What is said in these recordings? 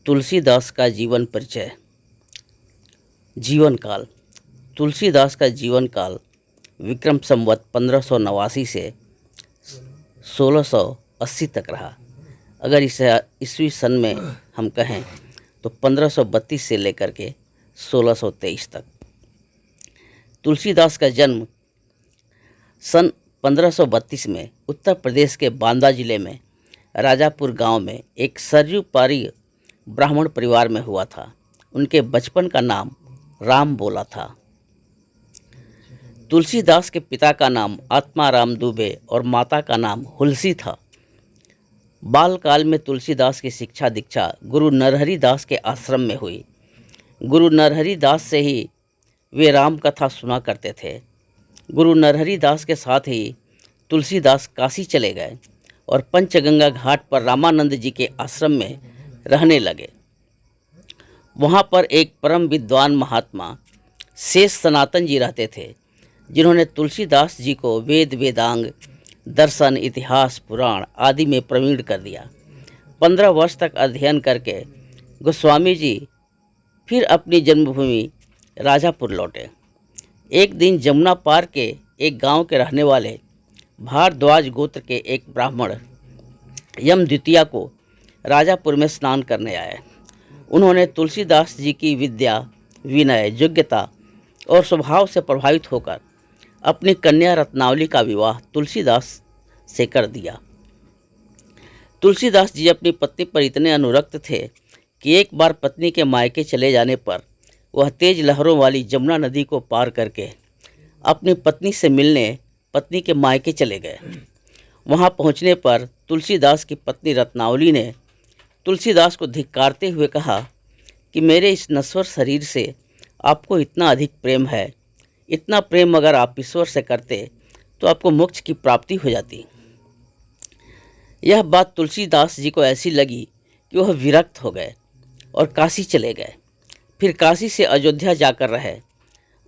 तुलसीदास का जीवन परिचय। जीवन काल। तुलसीदास का जीवन काल विक्रम संवत 1589 से 1680 तक रहा। अगर इसे ईस्वी सन में हम कहें तो 1532 से लेकर के 1623 तक। तुलसीदास का जन्म सन 1532 में उत्तर प्रदेश के बांदा जिले में राजापुर गांव में एक सरयू पारी ब्राह्मण परिवार में हुआ था। उनके बचपन का नाम राम बोला था। तुलसीदास के पिता का नाम आत्माराम दुबे और माता का नाम हुलसी था। बालकाल में तुलसीदास की शिक्षा दीक्षा गुरु नरहरि दास के आश्रम में हुई। गुरु नरहरि दास से ही वे राम कथा सुना करते थे। गुरु नरहरि दास के साथ ही तुलसीदास काशी चले गए और पंचगंगा घाट पर रामानंद जी के आश्रम में रहने लगे। वहाँ पर एक परम विद्वान महात्मा शेष सनातन जी रहते थे, जिन्होंने तुलसीदास जी को वेद वेदांग दर्शन इतिहास पुराण आदि में प्रवीण कर दिया। 15 वर्ष तक अध्ययन करके गोस्वामी जी फिर अपनी जन्मभूमि राजापुर लौटे। एक दिन जमुना पार के एक गांव के रहने वाले भारद्वाज गोत्र के एक ब्राह्मण यम द्वितीया को राजापुर में स्नान करने आए। उन्होंने तुलसीदास जी की विद्या विनय योग्यता और स्वभाव से प्रभावित होकर अपनी कन्या रत्नावली का विवाह तुलसीदास से कर दिया। तुलसीदास जी अपनी पत्नी पर इतने अनुरक्त थे कि एक बार पत्नी के मायके चले जाने पर वह तेज लहरों वाली जमुना नदी को पार करके अपनी पत्नी से मिलने पत्नी के मायके चले गए। वहां पहुंचने पर तुलसीदास की पत्नी रत्नावली ने तुलसीदास को धिक्कारते हुए कहा कि मेरे इस नश्वर शरीर से आपको इतना अधिक प्रेम है, इतना प्रेम अगर आप ईश्वर से करते तो आपको मोक्ष की प्राप्ति हो जाती। यह बात तुलसीदास जी को ऐसी लगी कि वह विरक्त हो गए और काशी चले गए। फिर काशी से अयोध्या जाकर रहे।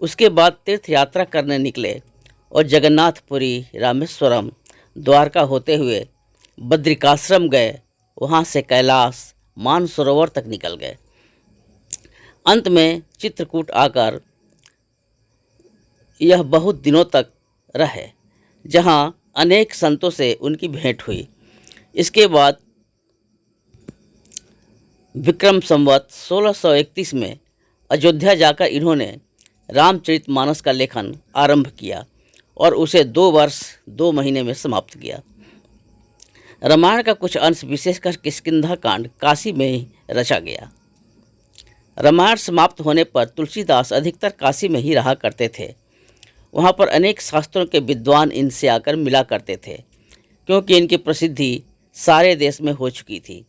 उसके बाद तीर्थ यात्रा करने निकले और जगन्नाथपुरी, रामेश्वरम, द्वारका होते हुए बद्रिकाश्रम गए। वहाँ से कैलाश, मानसरोवर तक निकल गए। अंत में चित्रकूट आकर यह बहुत दिनों तक रहे, जहाँ अनेक संतों से उनकी भेंट हुई। इसके बाद विक्रम संवत 1631 में अयोध्या जाकर इन्होंने रामचरितमानस का लेखन आरंभ किया और उसे 2 वर्ष 2 महीने में समाप्त किया। रामायण का कुछ अंश विशेषकर किष्किंधा कांड काशी में ही रचा गया। रामायण समाप्त होने पर तुलसीदास अधिकतर काशी में ही रहा करते थे। वहाँ पर अनेक शास्त्रों के विद्वान इनसे आकर मिला करते थे, क्योंकि इनकी प्रसिद्धि सारे देश में हो चुकी थी।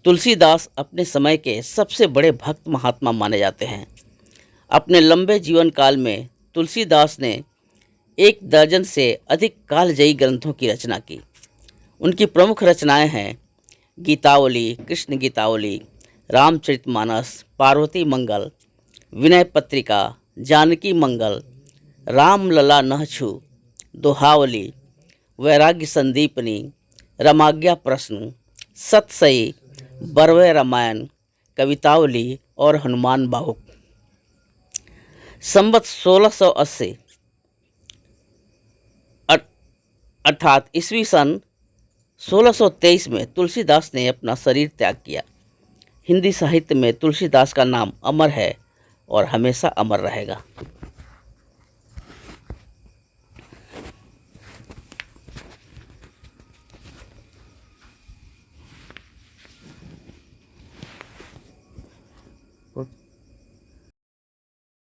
तुलसीदास अपने समय के सबसे बड़े भक्त महात्मा माने जाते हैं। अपने लंबे जीवन काल में तुलसीदास ने 1 दर्जन से अधिक कालजयी ग्रंथों की रचना की। उनकी प्रमुख रचनाएं हैं गीतावली, कृष्ण गीतावली, रामचरितमानस, पार्वती मंगल, विनय पत्रिका, जानकी मंगल, रामलला नहछु, दोहावली, वैराग्य संदीपनी, रमाज्ञा प्रश्न, सतसई, बरवे रामायण, कवितावली और हनुमान बाहुक। संवत 1680 अर्थात ईस्वी सन 1623 में तुलसीदास ने अपना शरीर त्याग किया। हिंदी साहित्य में तुलसीदास का नाम अमर है और हमेशा अमर रहेगा।